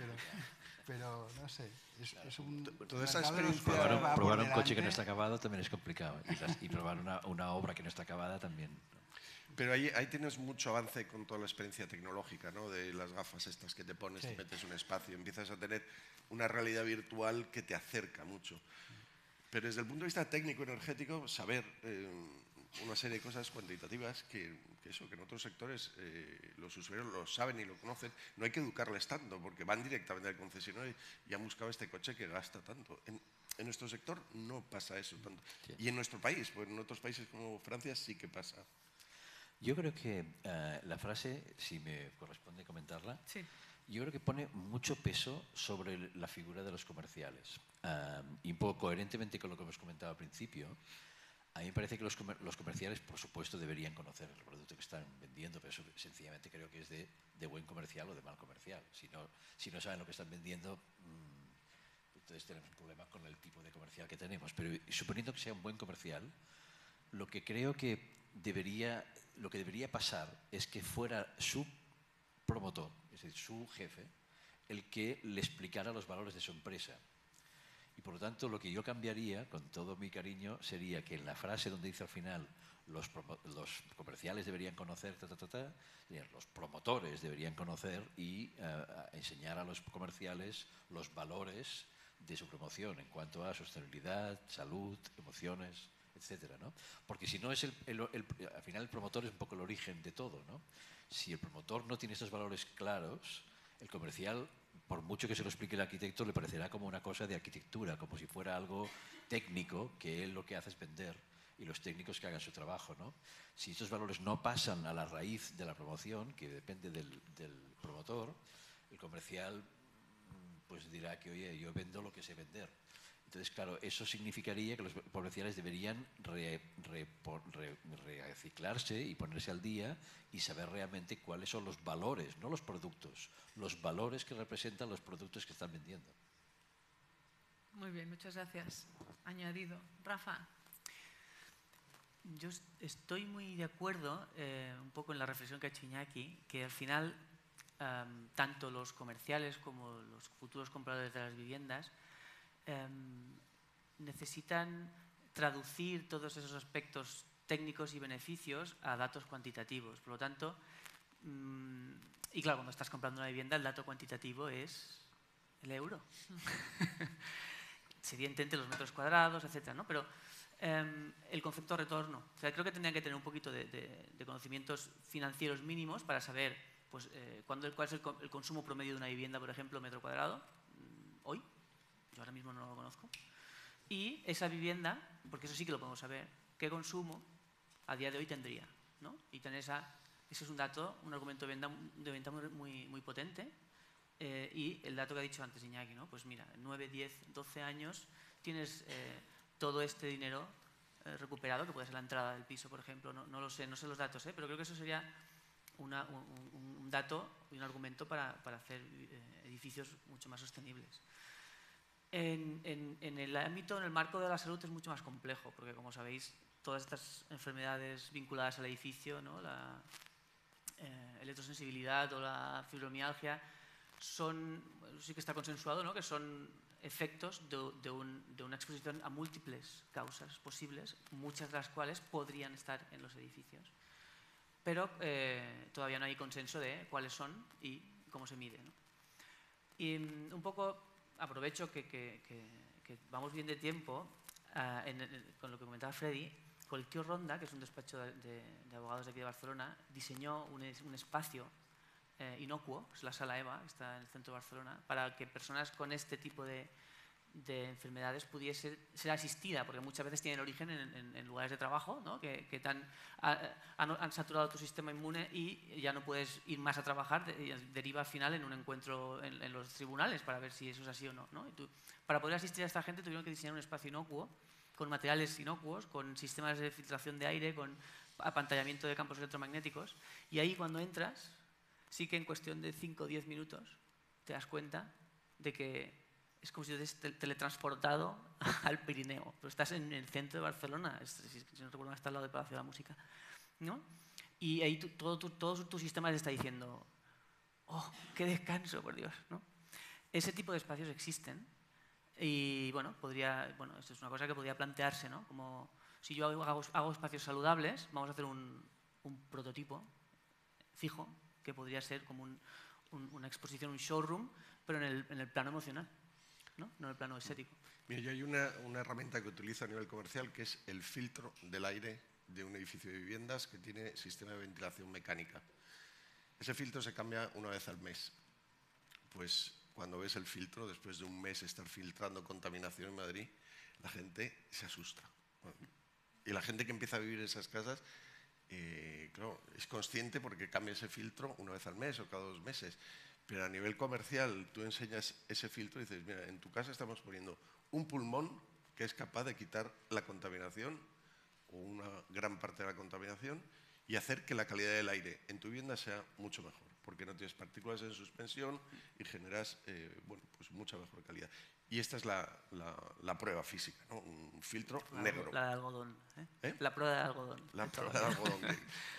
pero no sé. Es un Toda esa mercado de los experiencia- cuales va por Probar un coche que delante. no está acabado también es complicado. Y probar una obra que no está acabada también. Pero ahí tienes mucho avance con toda la experiencia tecnológica, ¿no? De las gafas estas que te pones, te metes un espacio, empiezas a tener una realidad virtual que te acerca mucho. Pero desde el punto de vista técnico-energético, saber una serie de cosas cuantitativas que en otros sectores los usuarios lo saben y lo conocen, no hay que educarles tanto, porque van directamente al concesionario y han buscado este coche que gasta tanto. En nuestro sector no pasa eso tanto. Sí. Y en nuestro país, pues en otros países como Francia sí que pasa. Yo creo que la frase, si me corresponde comentarla, Sí. yo creo que pone mucho peso sobre la figura de los comerciales. Y un poco coherentemente con lo que hemos comentado al principio, a mí me parece que los comerciales, por supuesto, deberían conocer el producto que están vendiendo, pero eso sencillamente creo que es de buen comercial o de mal comercial. Si no saben lo que están vendiendo, entonces tenemos un problema con el tipo de comercial que tenemos. Pero suponiendo que sea un buen comercial, lo que creo que debería pasar es que fuera su promotor, es decir, su jefe, el que le explicara los valores de su empresa. Y por lo tanto, lo que yo cambiaría, con todo mi cariño, sería que en la frase donde dice al final los comerciales deberían conocer, los promotores deberían conocer y enseñar a los comerciales los valores de su promoción en cuanto a sostenibilidad, salud, emociones, etcétera, ¿no? Porque si no, al final el promotor es un poco el origen de todo, ¿no? Si el promotor no tiene estos valores claros, el comercial, por mucho que se lo explique el arquitecto, le parecerá como una cosa de arquitectura, como si fuera algo técnico, que él lo que hace es vender y los técnicos que hagan su trabajo, ¿no? Si estos valores no pasan a la raíz de la promoción, que depende del promotor, el comercial pues dirá que, oye, yo vendo lo que sé vender. Entonces, claro, eso significaría que los comerciales deberían reciclarse y ponerse al día y saber realmente cuáles son los valores, no los productos, los valores que representan los productos que están vendiendo. Muy bien, muchas gracias. Añadido. Rafa. Yo estoy muy de acuerdo un poco en la reflexión que ha hecho Iñaki, que al final tanto los comerciales como los futuros compradores de las viviendas necesitan traducir todos esos aspectos técnicos y beneficios a datos cuantitativos. Por lo tanto, y claro, cuando estás comprando una vivienda, el dato cuantitativo es el euro. Se evidentemente los metros cuadrados, etcétera, ¿no? Pero el concepto de retorno. O sea, creo que tendrían que tener un poquito de conocimientos financieros mínimos para saber pues, cuál es el consumo promedio de una vivienda, por ejemplo, metro cuadrado, hoy. Yo ahora mismo no lo conozco. Y esa vivienda, porque eso sí que lo podemos saber, qué consumo a día de hoy tendría, ¿no? Y tener ese es un dato, un argumento de venta muy, muy potente. Y el dato que ha dicho antes Iñaki, ¿no? Pues mira, en 9, 10, 12 años tienes todo este dinero recuperado, que puede ser la entrada del piso, por ejemplo. No lo sé, no sé los datos, pero creo que eso sería un dato y un argumento para hacer edificios mucho más sostenibles. En el ámbito, en el marco de la salud es mucho más complejo, porque como sabéis, todas estas enfermedades vinculadas al edificio, ¿no? La electrosensibilidad o la fibromialgia, sí que está consensuado, ¿no? Que son efectos de una exposición a múltiples causas posibles, muchas de las cuales podrían estar en los edificios. Pero todavía no hay consenso de cuáles son y cómo se mide, ¿no? Y un poco aprovecho que vamos bien de tiempo con lo que comentaba Freddy. Colquio Ronda, que es un despacho de abogados de aquí de Barcelona, diseñó un espacio inocuo, es la Sala EVA, que está en el centro de Barcelona, para que personas con este tipo de de enfermedades pudiese ser asistida, porque muchas veces tienen origen en lugares de trabajo, ¿no? que han saturado tu sistema inmune y ya no puedes ir más a trabajar, deriva al final en un encuentro en los tribunales para ver si eso es así o no, ¿no? Para poder asistir a esta gente tuvieron que diseñar un espacio inocuo, con materiales inocuos, con sistemas de filtración de aire, con apantallamiento de campos electromagnéticos, y ahí cuando entras, sí que en cuestión de 5 o 10 minutos te das cuenta de que es como si estuvieses teletransportado al Pirineo. Pero estás en el centro de Barcelona, si no recuerdo, está al lado del Palacio de la Música, ¿no? Y ahí todo tu sistema te está diciendo, ¡oh, qué descanso, por Dios! ¿no? Ese tipo de espacios existen y, bueno, esto es una cosa que podría plantearse, ¿no? Como si yo hago espacios saludables, vamos a hacer un prototipo fijo que podría ser como una exposición, un showroom, pero en el plano emocional. ¿no? No en el plano estético. Mira, yo hay una herramienta que utilizo a nivel comercial que es el filtro del aire de un edificio de viviendas que tiene sistema de ventilación mecánica. Ese filtro se cambia una vez al mes. Pues cuando ves el filtro, después de un mes estar filtrando contaminación en Madrid, la gente se asusta. Y la gente que empieza a vivir en esas casas, claro, es consciente porque cambia ese filtro una vez al mes o cada 2 meses. Pero a nivel comercial, tú enseñas ese filtro y dices, mira, en tu casa estamos poniendo un pulmón que es capaz de quitar la contaminación o una gran parte de la contaminación y hacer que la calidad del aire en tu vivienda sea mucho mejor, porque no tienes partículas en suspensión y generas pues mucha mejor calidad. Y esta es la prueba física, ¿no? Un filtro negro. La de algodón. La prueba de algodón. La prueba de algodón.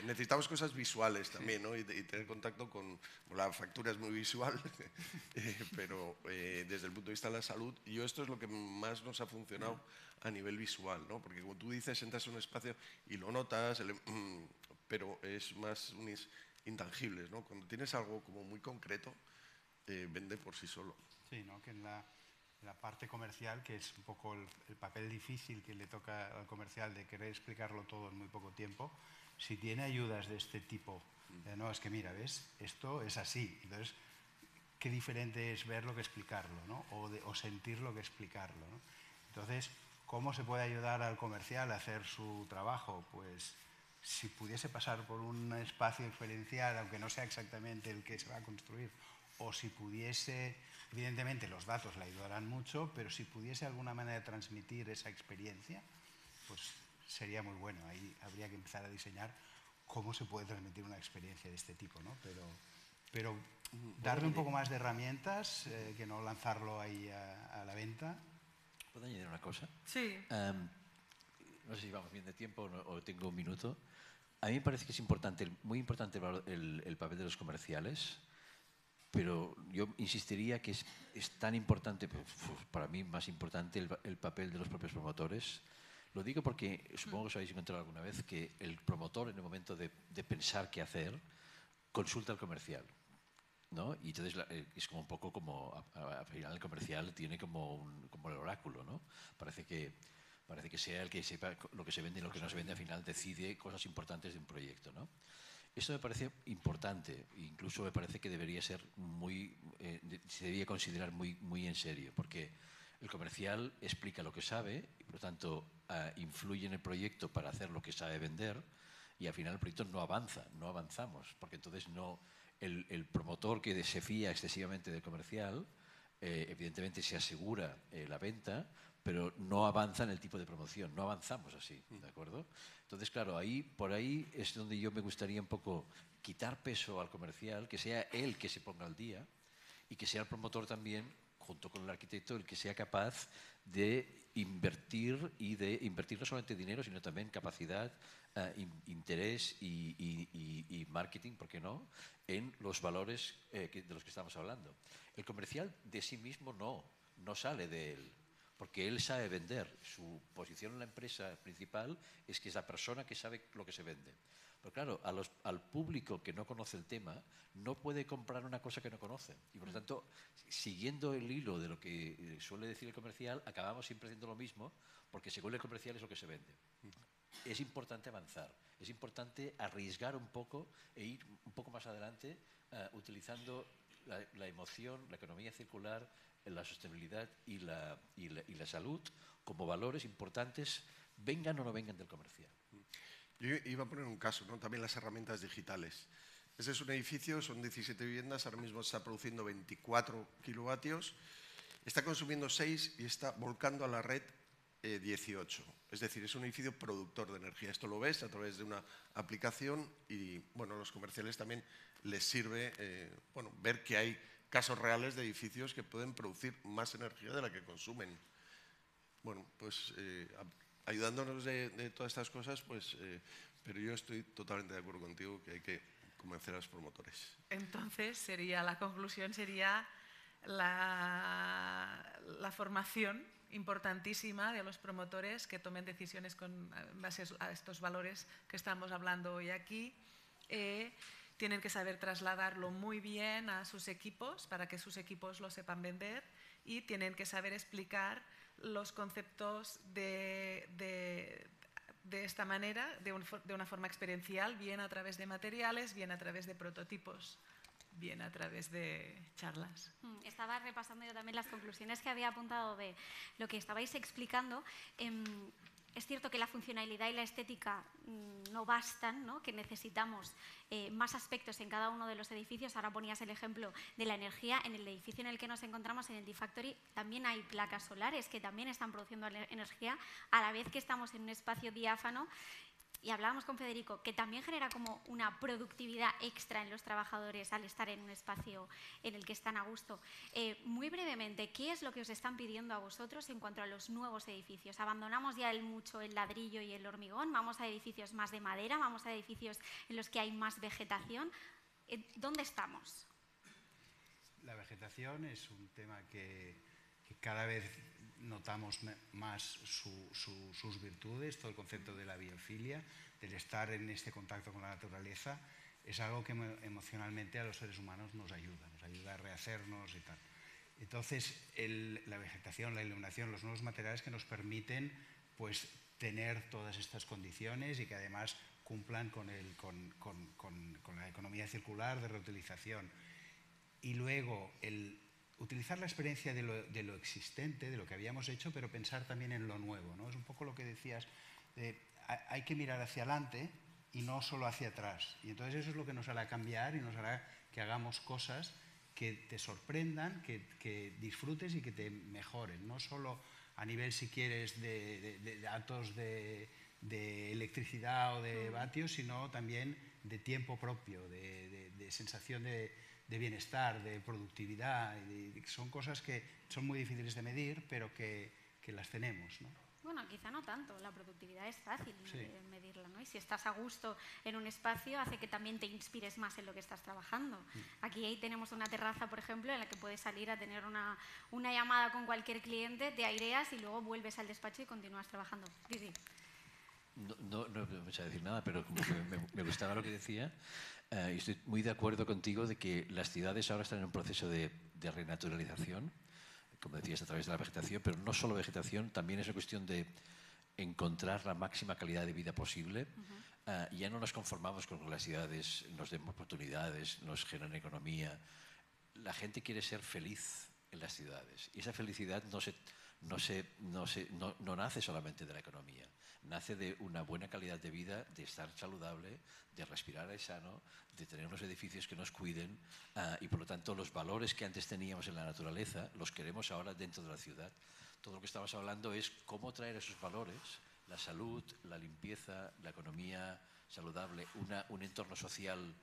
Necesitamos cosas visuales también, ¿no? Y tener contacto con... La factura es muy visual, pero desde el punto de vista de la salud, esto es lo que más nos ha funcionado a nivel visual, ¿no? Porque como tú dices, entras en un espacio y lo notas, pero es más intangibles, ¿no? Cuando tienes algo como muy concreto, vende por sí solo. Sí, ¿no? Que en la parte comercial, que es un poco el papel difícil que le toca al comercial de querer explicarlo todo en muy poco tiempo, si tiene ayudas de este tipo, no, es que mira, ¿ves? Esto es así. Entonces, qué diferente es verlo que explicarlo, ¿no? O sentirlo que explicarlo, ¿no? Entonces, ¿cómo se puede ayudar al comercial a hacer su trabajo? Pues si pudiese pasar por un espacio experiencial, aunque no sea exactamente el que se va a construir, o si pudiese, evidentemente los datos le ayudarán mucho, pero si pudiese de alguna manera transmitir esa experiencia, pues sería muy bueno. Ahí habría que empezar a diseñar cómo se puede transmitir una experiencia de este tipo, ¿no? Pero darle un poco más de herramientas, que no lanzarlo ahí a la venta. ¿Puedo añadir una cosa? Sí. No sé si vamos bien de tiempo o tengo un minuto. A mí me parece que es importante, muy importante el papel de los comerciales, pero yo insistiría que es tan importante, para mí más importante, el papel de los propios promotores. Lo digo porque supongo que os habéis encontrado alguna vez que el promotor, en el momento de pensar qué hacer, consulta al comercial, ¿no? Y entonces es como un poco como, al final el comercial tiene como el oráculo, ¿no? Parece que sea el que sepa lo que se vende y lo que no se vende, al final decide cosas importantes de un proyecto, ¿no? Esto me parece importante, incluso me parece que debería ser se debería considerar muy en serio, porque el comercial explica lo que sabe y, por lo tanto, influye en el proyecto para hacer lo que sabe vender y al final el proyecto no avanzamos, porque entonces el promotor que se fía excesivamente del comercial, evidentemente se asegura la venta, pero no avanza en el tipo de promoción, no avanzamos así, ¿de acuerdo? Entonces, claro, por ahí es donde yo me gustaría un poco quitar peso al comercial, que sea él que se ponga al día y que sea el promotor también, junto con el arquitecto, el que sea capaz de invertir no solamente dinero, sino también capacidad, interés y marketing, ¿por qué no?, en los valores de los que estamos hablando. El comercial de sí mismo no sale de él, porque él sabe vender. Su posición en la empresa principal es que es la persona que sabe lo que se vende. Pero claro, al público que no conoce el tema, no puede comprar una cosa que no conoce. Y por lo tanto, siguiendo el hilo de lo que suele decir el comercial, acabamos siempre haciendo lo mismo, porque según el comercial es lo que se vende. Es importante avanzar, es importante arriesgar un poco e ir un poco más adelante utilizando la emoción, la economía circular, la sostenibilidad y la salud como valores importantes, vengan o no vengan del comercial. Yo iba a poner un caso, ¿no? También las herramientas digitales. Ese es un edificio, son 17 viviendas, ahora mismo está produciendo 24 kilovatios, está consumiendo 6 y está volcando a la red 18. Es decir, es un edificio productor de energía. Esto lo ves a través de una aplicación y bueno, a los comerciales también les sirve ver que hay casos reales de edificios que pueden producir más energía de la que consumen. Bueno, pues ayudándonos de todas estas cosas, pues, pero yo estoy totalmente de acuerdo contigo que hay que convencer a los promotores. Entonces, la conclusión sería la formación importantísima de los promotores que tomen decisiones con base a estos valores que estamos hablando hoy aquí. Tienen que saber trasladarlo muy bien a sus equipos para que sus equipos lo sepan vender y tienen que saber explicar los conceptos de esta manera, de una forma experiencial, bien a través de materiales, bien a través de prototipos, bien a través de charlas. Estaba repasando yo también las conclusiones que había apuntado de lo que estabais explicando. Es cierto que la funcionalidad y la estética no bastan, ¿no? Que necesitamos más aspectos en cada uno de los edificios. Ahora ponías el ejemplo de la energía. En el edificio en el que nos encontramos, en el D-Factory, también hay placas solares que también están produciendo energía a la vez que estamos en un espacio diáfano. Y hablábamos con Federico, que también genera como una productividad extra en los trabajadores al estar en un espacio en el que están a gusto. Muy brevemente, ¿qué es lo que os están pidiendo a vosotros en cuanto a los nuevos edificios? ¿Abandonamos ya mucho el ladrillo y el hormigón? ¿Vamos a edificios más de madera? ¿Vamos a edificios en los que hay más vegetación? ¿Dónde estamos? La vegetación es un tema que cada vez notamos más sus virtudes. Todo el concepto de la biofilia, del estar en este contacto con la naturaleza, es algo que emocionalmente a los seres humanos nos ayuda a rehacernos y tal. Entonces, la vegetación, la iluminación, los nuevos materiales que nos permiten pues, tener todas estas condiciones y que además cumplan con la economía circular de reutilización. Y luego, utilizar la experiencia de lo existente, de lo que habíamos hecho, pero pensar también en lo nuevo, ¿no? Es un poco lo que decías, hay que mirar hacia adelante y no solo hacia atrás. Y entonces eso es lo que nos hará cambiar y nos hará que hagamos cosas que te sorprendan, que disfrutes y que te mejoren. No solo a nivel, si quieres, de datos de electricidad o de vatios, sino también de tiempo propio, de sensación de bienestar, de productividad. Son cosas que son muy difíciles de medir, pero que las tenemos, ¿no? Bueno, quizá no tanto. La productividad es fácil medirla, ¿no? Y si estás a gusto en un espacio, hace que también te inspires más en lo que estás trabajando. Aquí tenemos una terraza, por ejemplo, en la que puedes salir a tener una llamada con cualquier cliente, te aireas y luego vuelves al despacho y continúas trabajando. Sí. No me voy a decir nada, pero como que me gustaba lo que decía. Y estoy muy de acuerdo contigo de que las ciudades ahora están en un proceso de renaturalización, como decías, a través de la vegetación, pero no solo vegetación, también es una cuestión de encontrar la máxima calidad de vida posible. Ya no nos conformamos con que las ciudades nos den oportunidades, nos generan economía. La gente quiere ser feliz en las ciudades y esa felicidad no nace solamente de la economía. Nace de una buena calidad de vida, de estar saludable, de respirar sano, de tener unos edificios que nos cuiden y por lo tanto los valores que antes teníamos en la naturaleza los queremos ahora dentro de la ciudad. Todo lo que estamos hablando es cómo traer esos valores, la salud, la limpieza, la economía saludable, un entorno social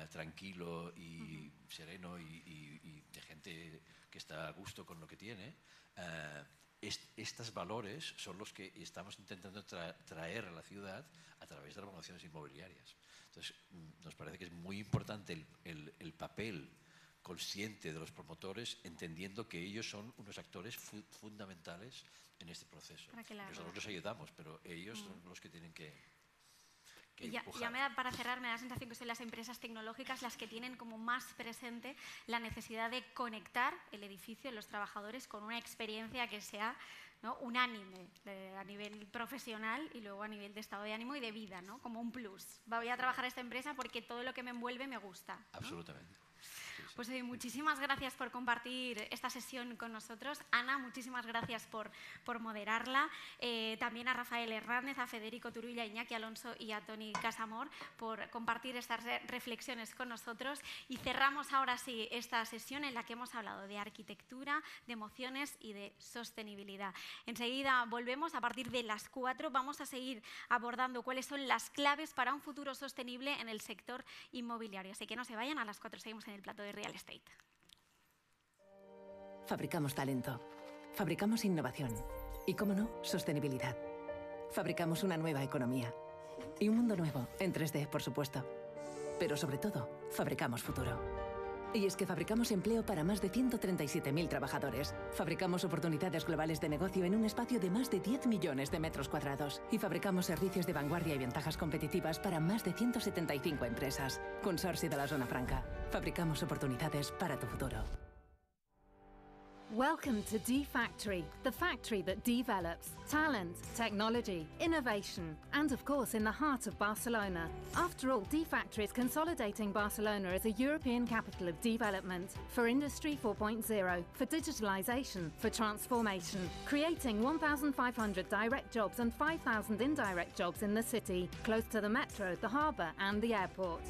tranquilo y sereno y de gente que está a gusto con lo que tiene. Estos valores son los que estamos intentando traer a la ciudad a través de las promociones inmobiliarias. Entonces, nos parece que es muy importante el papel consciente de los promotores, entendiendo que ellos son unos actores fundamentales en este proceso. Nosotros los ayudamos, pero ellos son los que tienen que para cerrar, me da la sensación que son las empresas tecnológicas las que tienen como más presente la necesidad de conectar el edificio, los trabajadores, con una experiencia que sea, ¿no?, unánime a nivel profesional y luego a nivel de estado de ánimo y de vida, ¿no?, como un plus. Voy a trabajar a esta empresa porque todo lo que me envuelve me gusta, ¿no? Absolutamente. Sí. Pues muchísimas gracias por compartir esta sesión con nosotros. Ana, muchísimas gracias por moderarla. También a Rafael Hernández, a Federico Turulla, a Iñaki Alonso y a Toni Casamor por compartir estas reflexiones con nosotros. Y cerramos ahora sí esta sesión en la que hemos hablado de arquitectura, de emociones y de sostenibilidad. Enseguida volvemos. A partir de las 4 vamos a seguir abordando cuáles son las claves para un futuro sostenible en el sector inmobiliario. Así que no se vayan, a las 4 seguimos en el plato de Real Estate. Fabricamos talento, fabricamos innovación y, cómo no, sostenibilidad. Fabricamos una nueva economía y un mundo nuevo, en 3D, por supuesto. Pero sobre todo, fabricamos futuro. Y es que fabricamos empleo para más de 137.000 trabajadores. Fabricamos oportunidades globales de negocio en un espacio de más de 10 millones de metros cuadrados. Y fabricamos servicios de vanguardia y ventajas competitivas para más de 175 empresas. Consorcio de la Zona Franca. Fabricamos oportunidades para tu futuro. Welcome to D-Factory, the factory that develops talent, technology, innovation, and of course in the heart of Barcelona. After all, D-Factory is consolidating Barcelona as a European capital of development for Industry 4.0, for digitalization, for transformation, creating 1,500 direct jobs and 5,000 indirect jobs in the city, close to the metro, the harbour and the airport.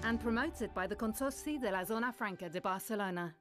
And promoted by the Consorci de la Zona Franca de Barcelona.